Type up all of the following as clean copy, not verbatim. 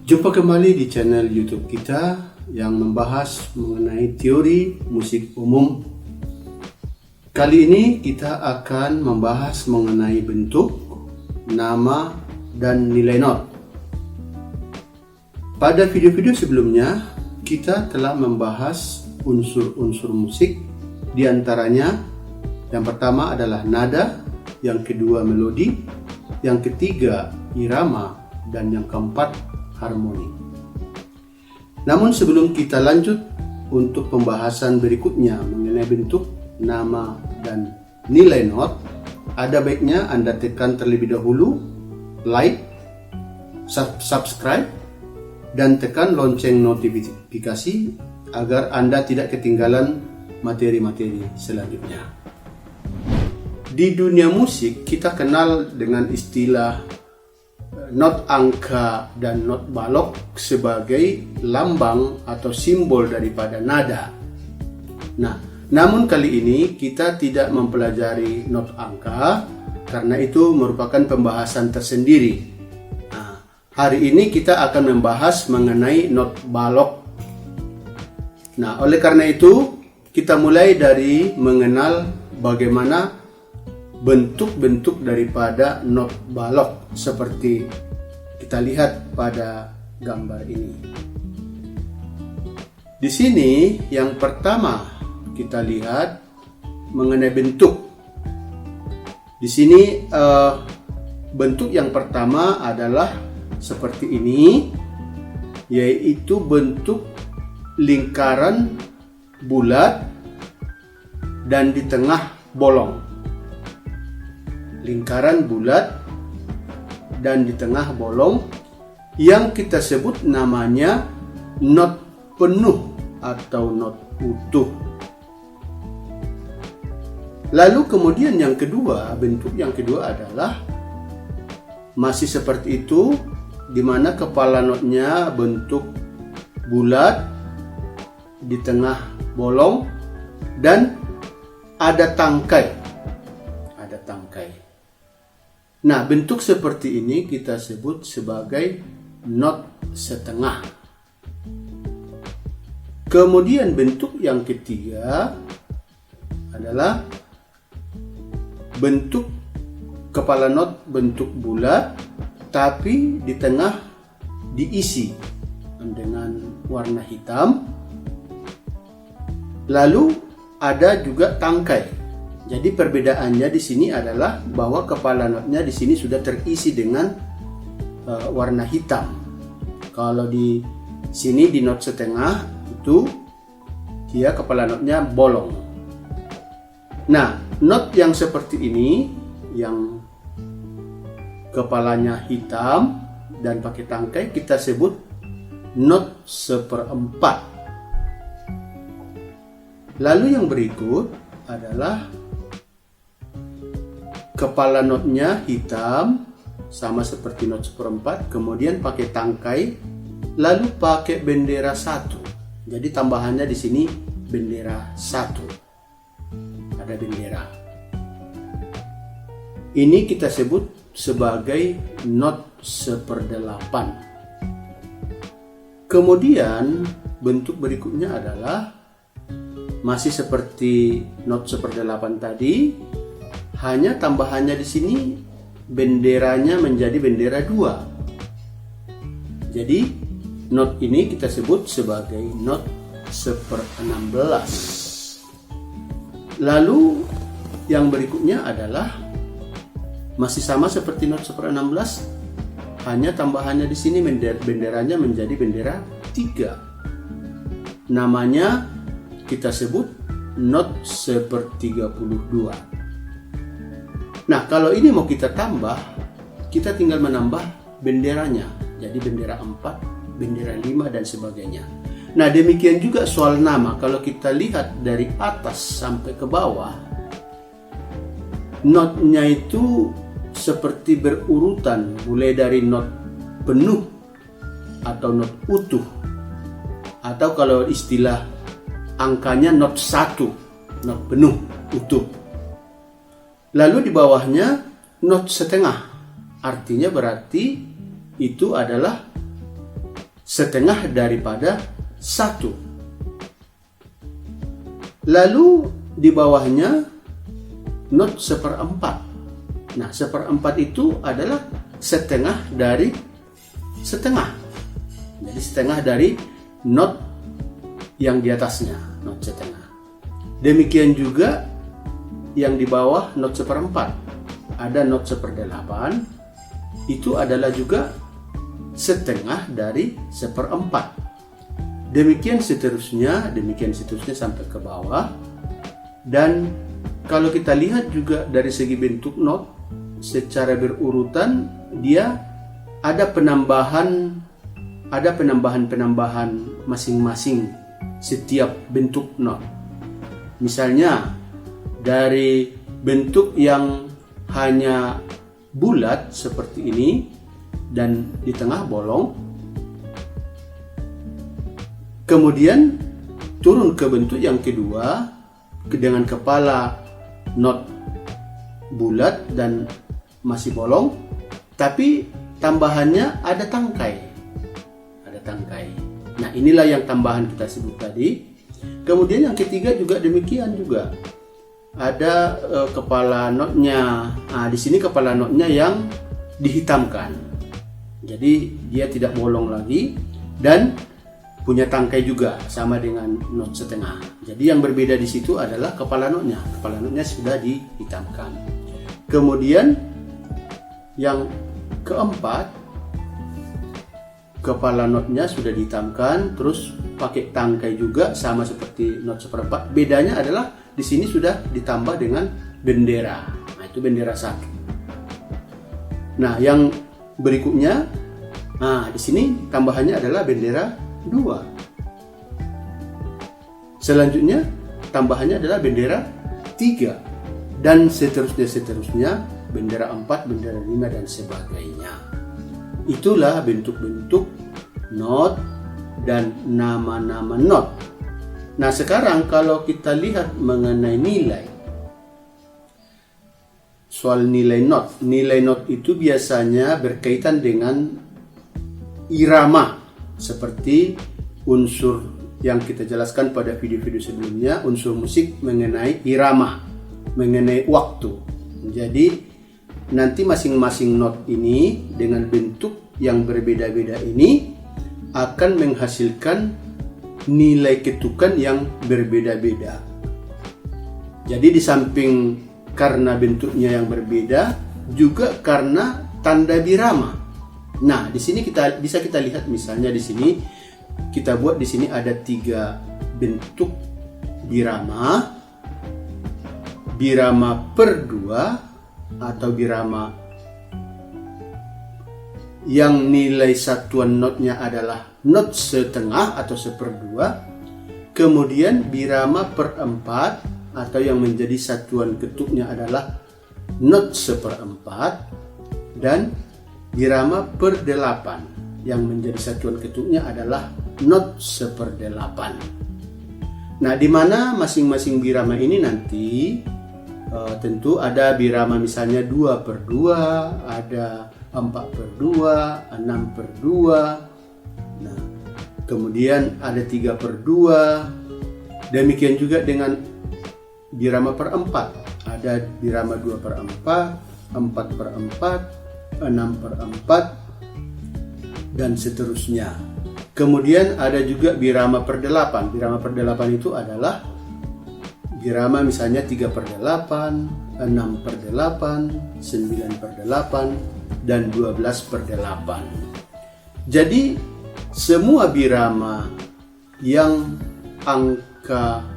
Jumpa kembali di channel YouTube kita yang membahas mengenai teori musik umum. Kali ini kita akan membahas mengenai bentuk, nama, dan nilai not. Pada video-video sebelumnya, kita telah membahas unsur-unsur musik, di antaranya yang pertama adalah nada, yang kedua melodi, yang ketiga irama, dan yang keempat harmoni. Namun sebelum kita lanjut untuk pembahasan berikutnya mengenai bentuk, nama, dan nilai not, ada baiknya Anda tekan terlebih dahulu like, subscribe, dan tekan lonceng notifikasi agar Anda tidak ketinggalan materi-materi selanjutnya. Di dunia musik kita kenal dengan istilah not angka dan not balok sebagai lambang atau simbol daripada nada. Nah, namun kali ini kita tidak mempelajari not angka karena itu merupakan pembahasan tersendiri. Nah, hari ini kita akan membahas mengenai not balok. Nah, oleh karena itu kita mulai dari mengenal bagaimana bentuk-bentuk daripada not balok seperti kita lihat pada gambar ini. Di sini yang pertama kita lihat mengenai bentuk. Di sini bentuk yang pertama adalah seperti ini, yaitu bentuk lingkaran bulat dan di tengah bolong. Lingkaran bulat dan di tengah bolong yang kita sebut namanya not penuh atau not utuh. Lalu kemudian yang kedua, bentuk yang kedua adalah masih seperti itu, di mana kepala notnya bentuk bulat di tengah bolong dan ada tangkai. Nah, bentuk seperti ini kita sebut sebagai not setengah. Kemudian bentuk yang ketiga adalah bentuk kepala not bentuk bulat tapi di tengah diisi dengan warna hitam. Lalu ada juga tangkai. Jadi perbedaannya di sini adalah bahwa kepala notnya di sini sudah terisi dengan warna hitam. Kalau di sini di not setengah itu dia kepala notnya bolong. Nah, not yang seperti ini yang kepalanya hitam dan pakai tangkai kita sebut not seperempat. Lalu yang berikut adalah kepala notnya hitam sama seperti not seperempat, kemudian pakai tangkai, lalu pakai bendera satu. Jadi tambahannya di sini bendera satu. Ada bendera. Ini kita sebut sebagai not seperdelapan. Kemudian bentuk berikutnya adalah masih seperti not seperdelapan tadi. Hanya tambahannya di sini benderanya menjadi bendera 2. Jadi not ini kita sebut sebagai not 1/16. Lalu yang berikutnya adalah masih sama seperti not 1/16, hanya tambahannya di sini benderanya menjadi bendera 3. Namanya kita sebut not 1/32. Nah, kalau ini mau kita tambah, kita tinggal menambah benderanya. Jadi bendera 4, bendera 5, dan sebagainya. Nah, demikian juga soal nama. Kalau kita lihat dari atas sampai ke bawah, notnya itu seperti berurutan, mulai dari not penuh atau not utuh. Atau kalau istilah angkanya not 1, not penuh, utuh. Lalu di bawahnya not setengah, artinya berarti itu adalah setengah daripada 1. Lalu di bawahnya not 1/4. Nah, 1/4 itu adalah setengah dari setengah. Jadi setengah dari not yang di atasnya, not setengah. Demikian juga yang di bawah not 1/4. Ada not 1/8. Itu adalah juga setengah dari 1/4. Demikian seterusnya sampai ke bawah. Dan kalau kita lihat juga dari segi bentuk not secara berurutan, dia ada penambahan masing-masing setiap bentuk not. Misalnya dari bentuk yang hanya bulat seperti ini dan di tengah bolong, kemudian turun ke bentuk yang kedua dengan kepala not bulat dan masih bolong, tapi tambahannya ada tangkai. Nah, inilah yang tambahan kita sebut tadi. Kemudian yang ketiga juga demikian juga. Ada kepala notnya. Nah, di sini kepala notnya yang dihitamkan. Jadi dia tidak bolong lagi dan punya tangkai juga sama dengan not setengah. Jadi yang berbeda di situ adalah kepala notnya. Kepala notnya sudah dihitamkan. Kemudian yang keempat, kepala notnya sudah dihitamkan, terus pakai tangkai juga sama seperti not 1/4. Bedanya adalah di sini sudah ditambah dengan bendera. Nah, itu bendera 1. Nah, yang berikutnya, di sini tambahannya adalah bendera 2. Selanjutnya tambahannya adalah bendera 3 dan seterusnya bendera 4, bendera 5 dan sebagainya. Itulah bentuk-bentuk not dan nama-nama not. Nah, sekarang kalau kita lihat mengenai nilai, soal nilai not. Nilai not itu biasanya berkaitan dengan irama, seperti unsur yang kita jelaskan pada video-video sebelumnya, unsur musik mengenai irama, mengenai waktu. Jadi nanti masing-masing not ini dengan bentuk yang berbeda-beda ini akan menghasilkan nilai ketukan yang berbeda-beda. Jadi di samping karena bentuknya yang berbeda, juga karena tanda birama. Nah, di sini bisa kita lihat misalnya di sini kita buat di sini ada 3 bentuk birama. Birama per 2 atau birama yang nilai satuan notnya adalah not setengah atau 1/2. Kemudian birama per 4 atau yang menjadi satuan ketuknya adalah not 1/4, dan birama per 8 yang menjadi satuan ketuknya adalah not 1/8. Nah, di mana masing-masing birama ini nanti tentu ada birama misalnya 2/2, ada 4/2, 6/2. Nah, kemudian ada 3/2. Demikian juga dengan birama per 4. Ada birama 2/4, 4/4, 6/4 dan seterusnya. Kemudian ada juga birama per 8. Birama per 8 itu adalah birama misalnya 3/8, 6/8, 9/8 dan 12/8. Jadi semua birama yang angka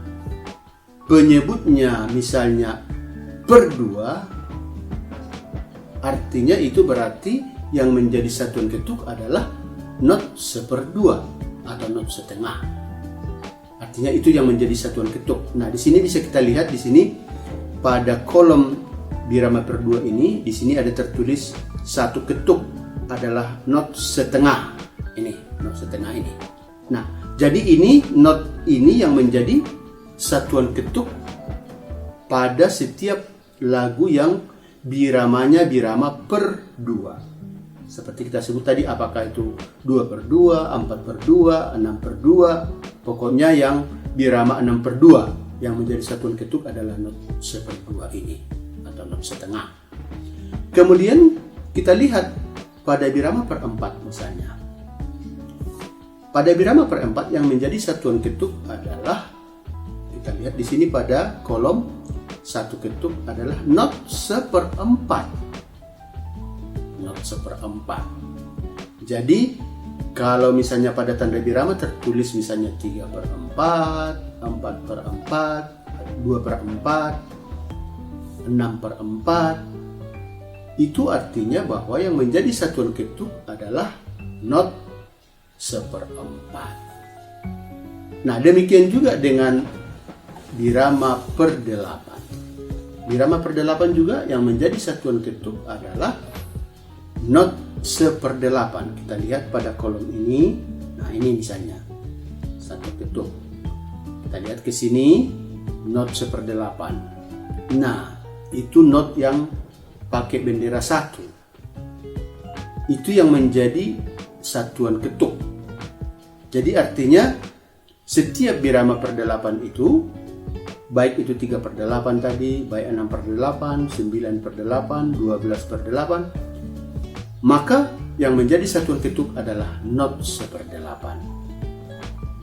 penyebutnya misalnya per 2, artinya itu berarti yang menjadi satuan ketuk adalah not 1/2 atau not setengah. Artinya itu yang menjadi satuan ketuk. Nah, di sini bisa kita lihat di sini pada kolom birama per 2 ini, di sini ada tertulis satu ketuk adalah not setengah. Ini not setengah ini. Nah, jadi ini not ini yang menjadi satuan ketuk pada setiap lagu yang biramanya birama per 2. Seperti kita sebut tadi, apakah itu 2/2, 4/2, 6/2, pokoknya yang birama 6/2 yang menjadi satuan ketuk adalah not 1/2 ini atau not setengah. Kemudian kita lihat pada birama per 4 misalnya. Pada birama per 4 yang menjadi satuan ketuk adalah, kita lihat di sini pada kolom satu ketuk adalah not 1/4. Not 1/4. Jadi kalau misalnya pada tanda birama tertulis misalnya 3/4, 4/4, 2/4, 6/4, itu artinya bahwa yang menjadi satuan ketuk adalah not 1/4. Nah, demikian juga dengan birama per 8. Birama per 8 juga yang menjadi satuan ketuk adalah not 1/8. Kita lihat pada kolom ini. Nah, ini misalnya satu ketuk. Kita lihat ke sini, not 1/8. Nah, itu not yang pakai bendera 1. Itu yang menjadi satuan ketuk. Jadi artinya setiap birama per 8 itu, baik itu 3/8 tadi, baik 6/8, 9/8, 12/8, maka yang menjadi satuan ketuk adalah not 1/8.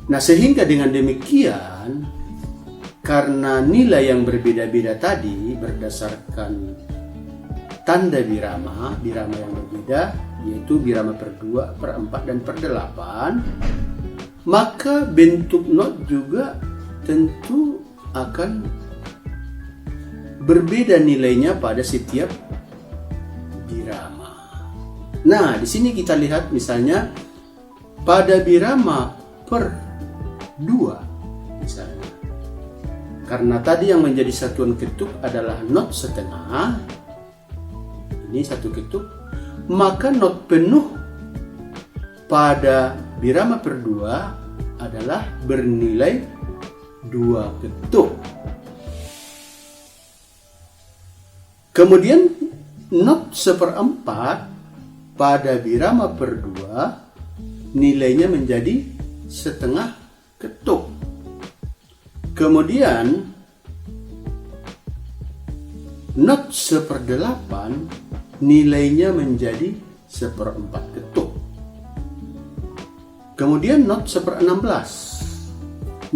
Nah, sehingga dengan demikian, karena nilai yang berbeda-beda tadi berdasarkan tanda birama yang berbeda, yaitu birama per 2, per 4, dan per 8, maka bentuk not juga tentu akan berbeda nilainya pada setiap birama. Nah, di sini kita lihat misalnya pada birama per 2 misalnya. Karena tadi yang menjadi satuan ketuk adalah not setengah, ini satu ketuk, maka not penuh pada birama per 2 adalah bernilai 2 ketuk. Kemudian not 1/4 pada birama per 2 nilainya menjadi setengah ketuk. Kemudian not 1/8 nilainya menjadi 1/4 ketuk. Kemudian not 1/16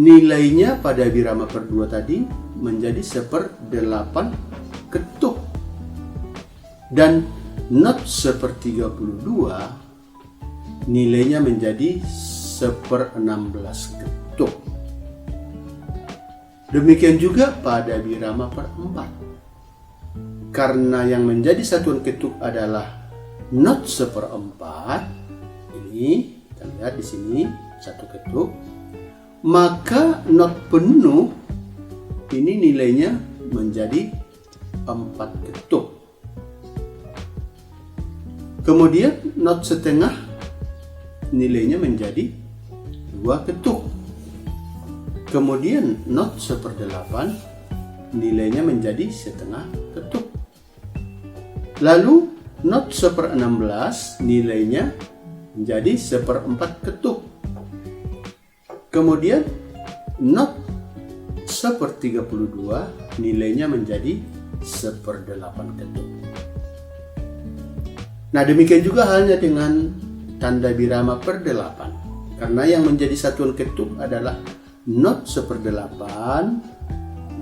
nilainya pada birama per 2 tadi menjadi 1/8 ketuk. Dan not 1/32 nilainya menjadi 1/16 ketuk. Demikian juga pada birama per 4. Karena yang menjadi satuan ketuk adalah not 1/4, ini kita lihat di sini satu ketuk, maka not penuh ini nilainya menjadi 4 ketuk. Kemudian not setengah nilainya menjadi 2 ketuk. Kemudian not 1/8 nilainya menjadi setengah ketuk. Lalu not 1/16 nilainya menjadi 1/4 ketuk. Kemudian not 1/32 nilainya menjadi 1/8 ketuk. Nah, demikian juga halnya dengan tanda birama per 8. Karena yang menjadi satuan ketuk adalah not 1/8.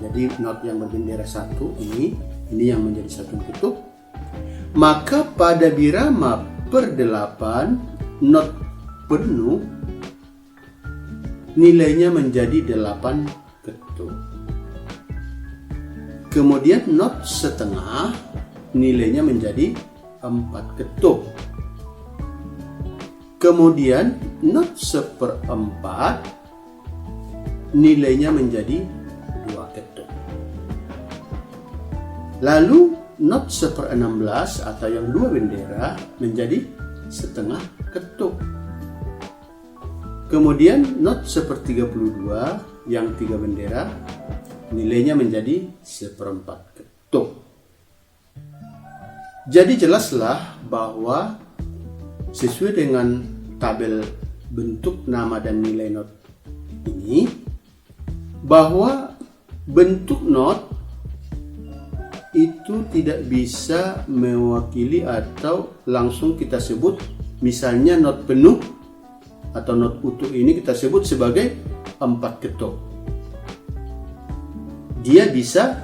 Jadi not yang berbendera 1 ini yang menjadi satuan ketuk. Maka pada birama per 8 not penuh nilainya menjadi 8 ketuk. Kemudian not setengah nilainya menjadi 4 ketuk. Kemudian not 1/4 nilainya menjadi 2 ketuk. Lalu not 1/16 atau yang 2 bendera menjadi setengah ketuk. Kemudian not 1/32 yang 3 bendera nilainya menjadi 1/4 ketuk. Jadi jelaslah bahwa sesuai dengan tabel bentuk nama dan nilai not ini, bahwa bentuk not itu tidak bisa mewakili atau langsung kita sebut, misalnya not penuh atau not utuh ini kita sebut sebagai 4 ketuk. Dia bisa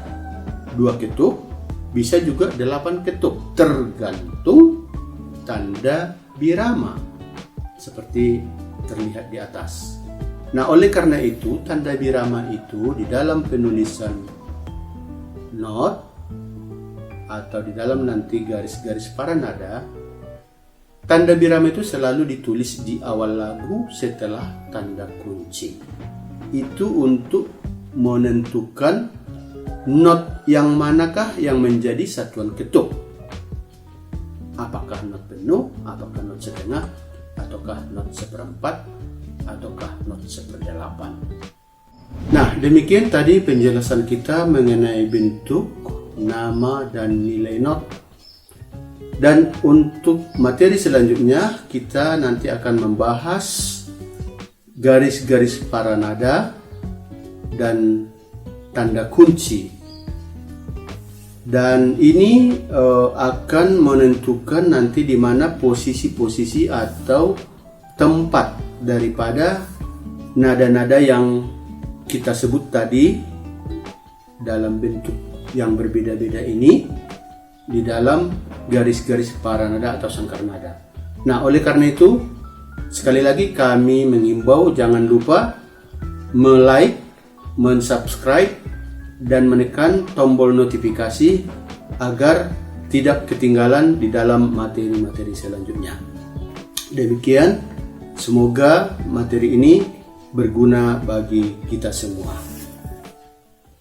2 ketuk, bisa juga 8 ketuk, tergantung tanda birama seperti terlihat di atas. Nah, oleh karena itu tanda birama itu di dalam penulisan not atau di dalam nanti garis-garis para nada, tanda birama itu selalu ditulis di awal lagu setelah tanda kunci. Itu untuk menentukan not yang manakah yang menjadi satuan ketuk. Apakah not penuh, apakah not setengah, ataukah not seperempat, ataukah not seperdelapan. Nah, demikian tadi penjelasan kita mengenai bentuk, nama, dan nilai not. Dan untuk materi selanjutnya kita nanti akan membahas garis-garis para nada dan tanda kunci. Dan ini akan menentukan nanti di mana posisi-posisi atau tempat daripada nada-nada yang kita sebut tadi dalam bentuk yang berbeda-beda ini di dalam garis-garis para nada atau sangkar nada. Nah, oleh karena itu sekali lagi kami mengimbau jangan lupa like, subscribe, dan menekan tombol notifikasi agar tidak ketinggalan di dalam materi-materi selanjutnya. Demikian, semoga materi ini berguna bagi kita semua.